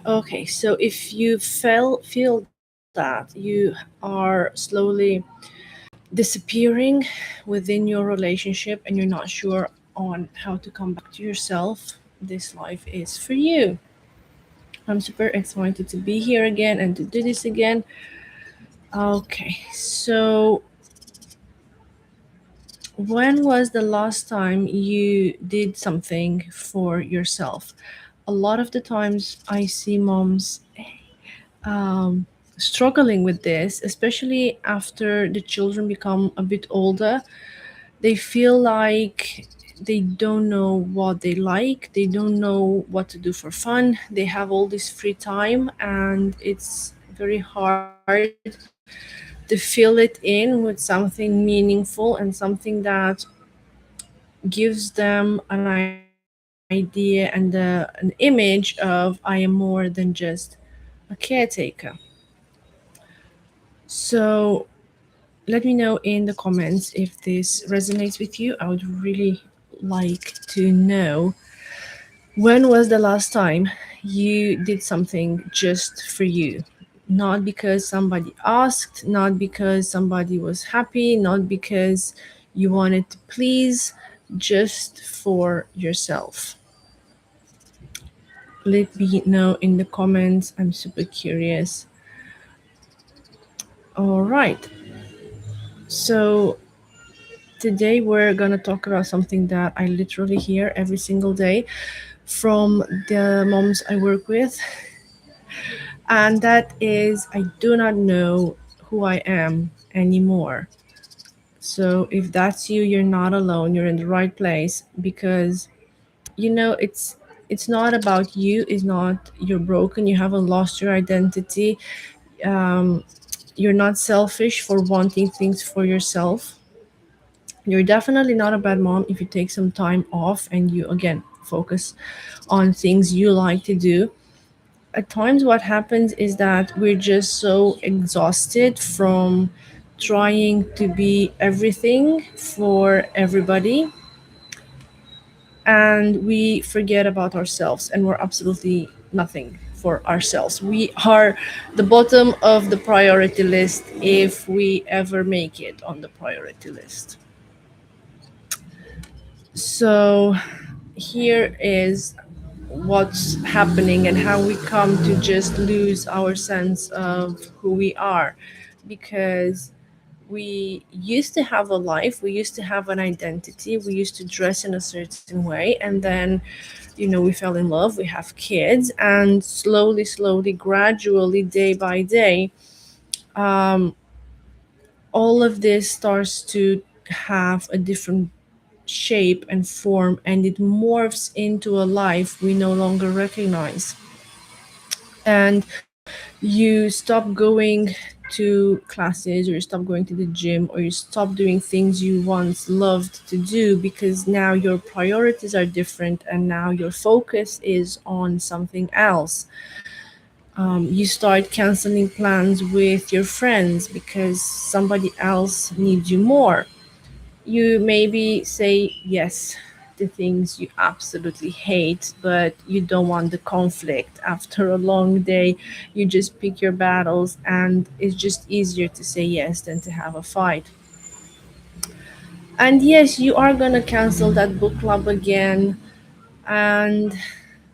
Okay, so if you feel that you are slowly disappearing within your relationship and you're not sure on how to come back to yourself, this life is for you. I'm super excited to be here again and to do this again. Okay, so when was the last time you did something for yourself? A lot of the times I see moms um, struggling with this, especially after the children become a bit older. They feel like they don't know what they like, they don't know what to do for fun, they have all this free time, and it's very hard to fill it in with something meaningful and something that gives them an idea and an image of I am more than just a caretaker. So let me know in the comments if this resonates with you. I would really like to know, when was the last time you did something just for you? Not because somebody asked, not because somebody was happy, not because you wanted to please, just for yourself. Let me know in the comments. I'm super curious. All right. So today we're going to talk about something that I literally hear every single day from the moms I work with, and that is I do not know who I am anymore. So if that's you, you're not alone. You're in the right place, because it's not about you. It's not you're broken. You haven't lost your identity. Um, you're not selfish for wanting things for yourself. You're definitely not a bad mom if you take some time off and you again focus on things you like to do. At times what happens is that we're just so exhausted from trying to be everything for everybody, and we forget about ourselves, and we're absolutely nothing for ourselves. We are the bottom of the priority list if we ever make it on the priority list. So here is what's happening and how we come to just lose our sense of who we are, because we used to have a life, we used to have an identity, we used to dress in a certain way, and then we fell in love, we have kids, and slowly, gradually, day by day, um, all of this starts to have a different shape and form, and it morphs into a life we no longer recognize. And you stop going to classes, or you stop going to the gym, or you stop doing things you once loved to do, because now your priorities are different and now your focus is on something else. You start canceling plans with your friends because somebody else needs you more. You maybe say yes to things you absolutely hate, but you don't want the conflict. After a long day, you just pick your battles, and it's just easier to say yes than to have a fight. And yes, you are gonna cancel that book club again, and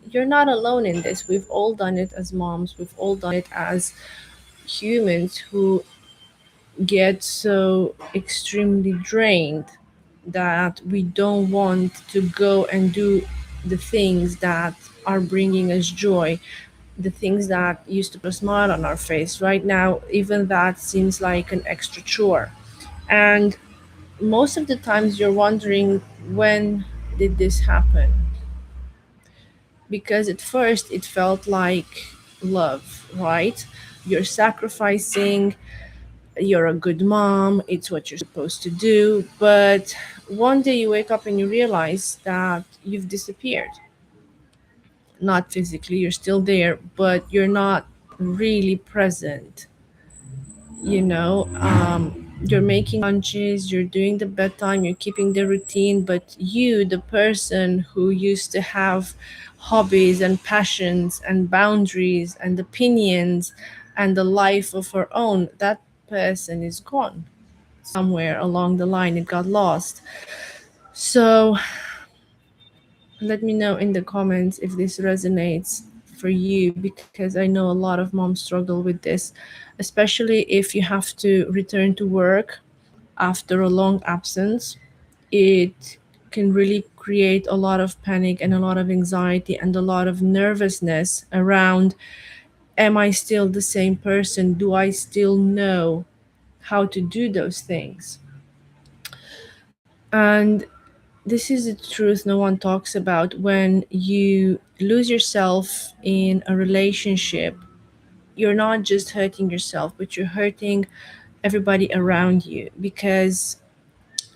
you're not alone in this. We've all done it as moms, we've all done it as humans who get so extremely drained that we don't want to go and do the things that are bringing us joy, the things that used to put a smile on our face. Right now, even that seems like an extra chore. And most of the times, you're wondering, when did this happen? Because at first it felt like love, right? You're sacrificing, you're a good mom, it's what you're supposed to do. But one day you wake up and you realize that you've disappeared. Not physically, you're still there, but you're not really present. You're making lunches, you're doing the bedtime, you're keeping the routine, but you, the person who used to have hobbies and passions and boundaries and opinions and a life of her own, that person is gone. Somewhere along the line, it got lost. So let me know in the comments if this resonates for you, because I know a lot of moms struggle with this, especially if you have to return to work after a long absence. It can really create a lot of panic and a lot of anxiety and a lot of nervousness around, am I still the same person? Do I still know how to do those things? And this is the truth no one talks about. When you lose yourself in a relationship, you're not just hurting yourself, but you're hurting everybody around you, because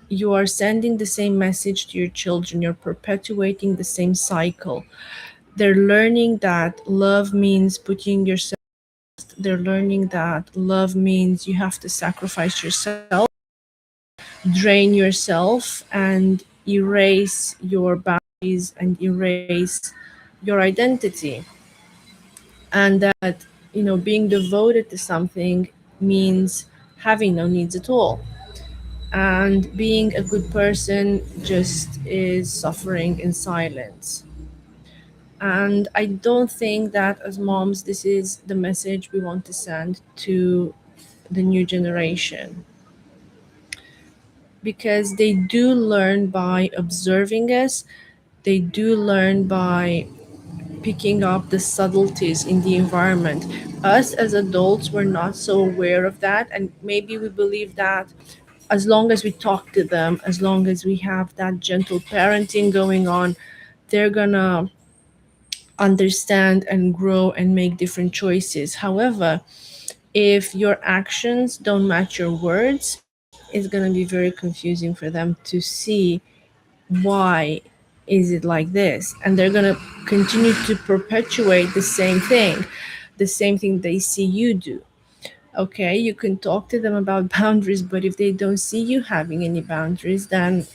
you are sending the same message to your children. You're perpetuating the same cycle. They're learning that love means putting yourself. They're learning that love means you have to sacrifice yourself, drain yourself, and erase your boundaries and erase your identity. And that, being devoted to something means having no needs at all. And being a good person just is suffering in silence. And I don't think that as moms, this is the message we want to send to the new generation, because they do learn by observing us, they do learn by picking up the subtleties in the environment. Us as adults, we're not so aware of that, and maybe we believe that as long as we talk to them, as long as we have that gentle parenting going on, they're gonna understand and grow and make different choices. However, if your actions don't match your words, it's going to be very confusing for them to see why is it like this, and they're going to continue to perpetuate the same thing they see you do. Okay, you can talk to them about boundaries, but if they don't see you having any boundaries, then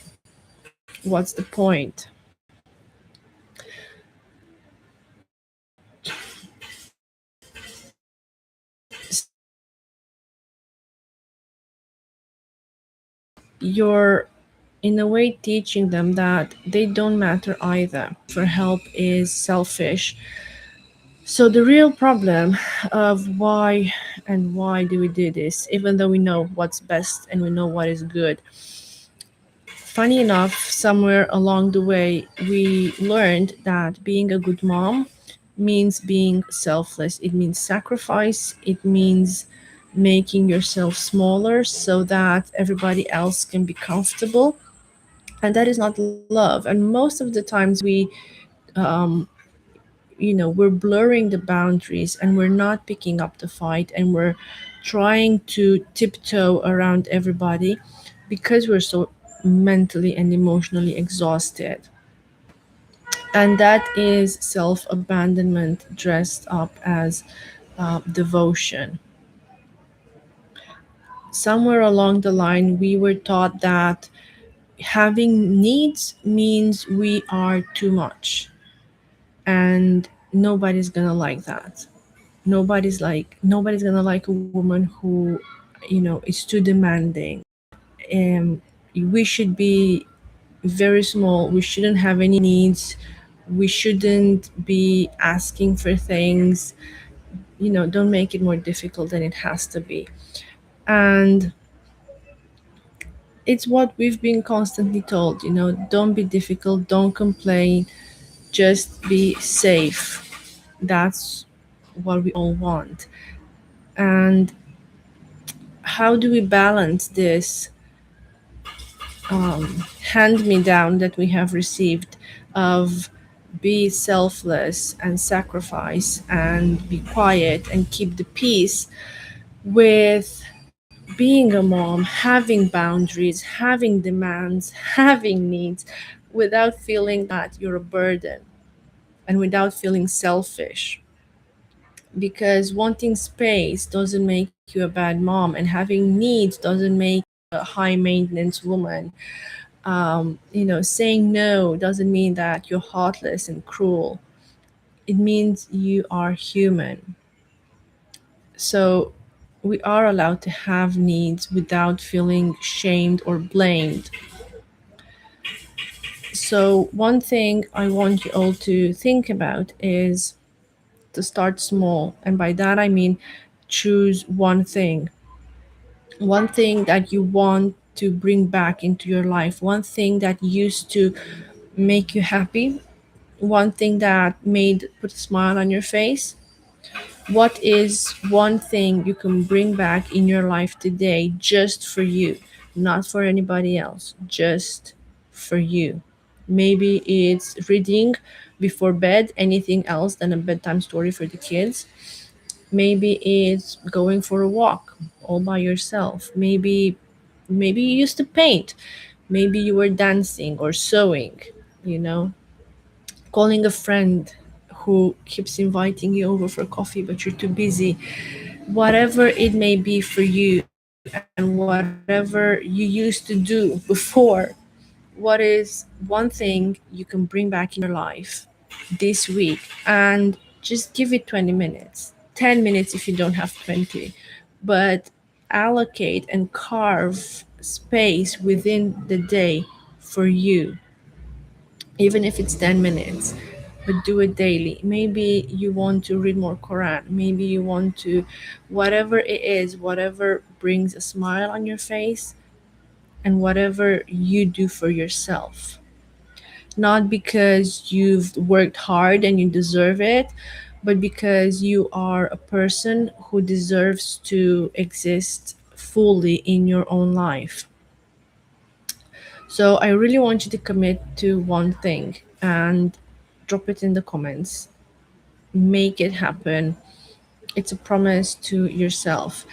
what's the point? You're in a way teaching them that they don't matter either. For help is selfish. So the real problem of why do we do this, even though we know what's best and we know what is good. Funny enough, somewhere along the way, we learned that being a good mom means being selfless. It means sacrifice. It means making yourself smaller so that everybody else can be comfortable. And that is not love. And most of the times we're blurring the boundaries and we're not picking up the fight, and we're trying to tiptoe around everybody because we're so mentally and emotionally exhausted. And that is self abandonment dressed up as devotion. Somewhere along the line, we were taught that having needs means we are too much, and nobody's gonna like that. Nobody's gonna like a woman who is too demanding. um we should be very small. We shouldn't have any needs. We shouldn't be asking for things. Don't make it more difficult than it has to be. And it's what we've been constantly told, don't be difficult, don't complain, just be safe. That's what we all want. And how do we balance this hand me down that we have received of be selfless and sacrifice and be quiet and keep the peace, with being a mom, having boundaries, having demands, having needs, without feeling that you're a burden and without feeling selfish? because wanting space doesn't make you a bad mom, and having needs doesn't make you a high maintenance woman. Saying no doesn't mean that you're heartless and cruel. It means you are human. So we are allowed to have needs without feeling shamed or blamed. So, one thing I want you all to think about is to start small. And by that, I mean choose one thing that you want to bring back into your life, one thing that used to make you happy, one thing that made put a smile on your face. What is one thing you can bring back in your life today just for you, not for anybody else, just for you? Maybe it's reading before bed, anything else than a bedtime story for the kids. Maybe it's going for a walk all by yourself. Maybe you used to paint. Maybe you were dancing or sewing, you know, calling a friend who keeps inviting you over for coffee but you're too busy. Whatever it may be for you and whatever you used to do before, what is one thing you can bring back in your life this week? And just give it 20 minutes, 10 minutes if you don't have 20, but allocate and carve space within the day for you, even if it's 10 minutes, but do it daily. Maybe you want to read more Quran, maybe you want to, whatever it is, whatever brings a smile on your face, and whatever you do for yourself, not because you've worked hard and you deserve it, but because you are a person who deserves to exist fully in your own life. So I really want you to commit to one thing and drop it in the comments. Make it happen. It's a promise to yourself.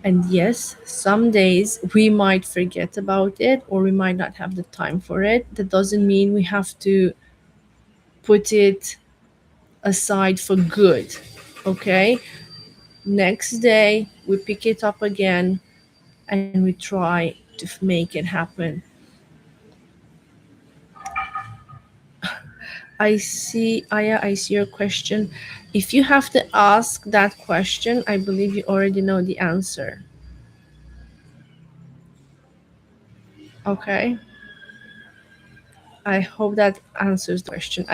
And yes, some days we might forget about it or we might not have the time for it. That doesn't mean we have to put it aside for good. Okay? Next day, we pick it up again and we try to make it happen. I see your question. If you have to ask that question, I believe you already know the answer. Okay? I hope that answers the question.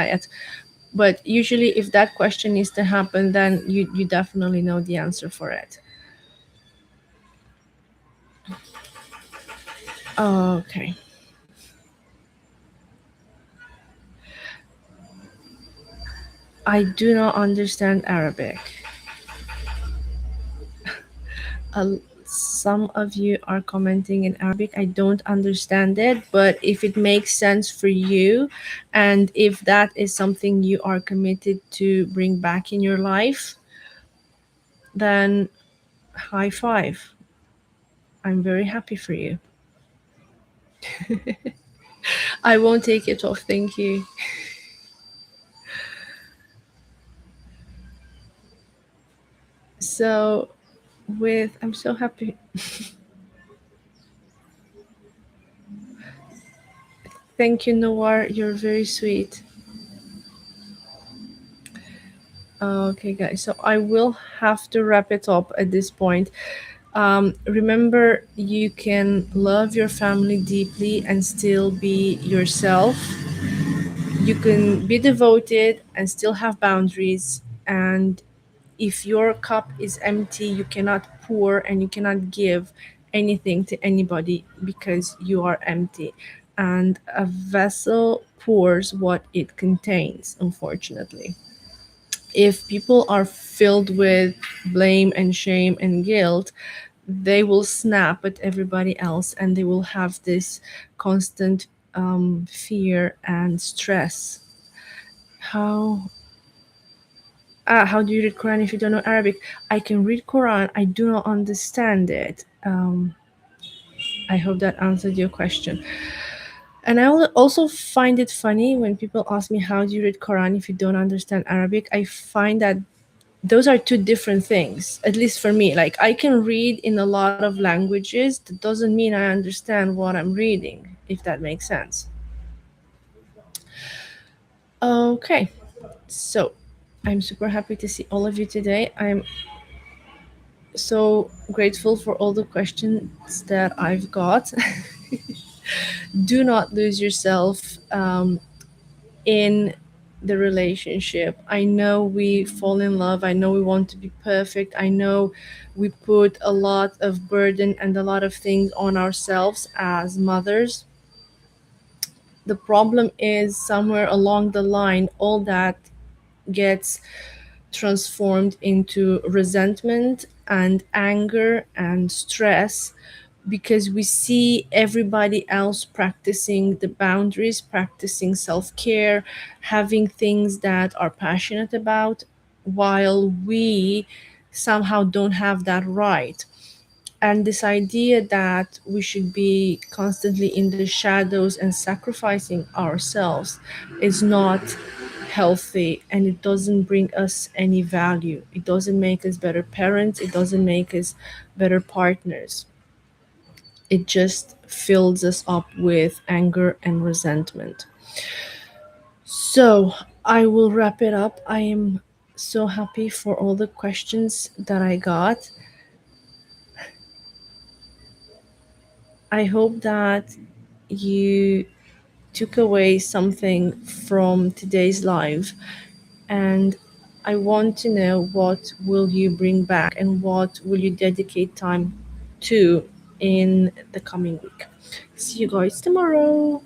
But usually, if that question needs to happen, then you definitely know the answer for it. Okay. I do not understand Arabic. Some of you are commenting in Arabic. I don't understand it, but if it makes sense for you, and if that is something you are committed to bring back in your life, then high five. I'm very happy for you. I won't take it off. Thank you. So, I'm so happy. Thank you, Noir. You're very sweet. Okay, guys. So I will have to wrap it up at this point. Remember, you can love your family deeply and still be yourself. You can be devoted and still have boundaries. And if your cup is empty, you cannot pour and you cannot give anything to anybody because you are empty. And a vessel pours what it contains, unfortunately. If people are filled with blame and shame and guilt, they will snap at everybody else and they will have this constant fear and stress. How how do you read Quran if you don't know Arabic? I can read Quran. I do not understand it. I hope that answered your question. And I will also find it funny when people ask me how do you read Quran if you don't understand Arabic. I find that those are two different things, at least for me. Like, I can read in a lot of languages, that doesn't mean I understand what I'm reading, if that makes sense. Okay, so I'm super happy to see all of you today. I'm so grateful for all the questions that I've got. Do not lose yourself in the relationship. I know we fall in love. I know we want to be perfect. I know we put a lot of burden and a lot of things on ourselves as mothers. The problem is, somewhere along the line, all that gets transformed into resentment and anger and stress, because we see everybody else practicing the boundaries, practicing self care, having things that are passionate about, while we somehow don't have that right. And this idea that we should be constantly in the shadows and sacrificing ourselves is not healthy, and it doesn't bring us any value. It doesn't make us better parents, it doesn't make us better partners. It just fills us up with anger and resentment. So I will wrap it up. I am so happy for all the questions that I got. I hope that you took away something from today's live, and I want to know, what will you bring back and what will you dedicate time to in the coming week. See you guys tomorrow.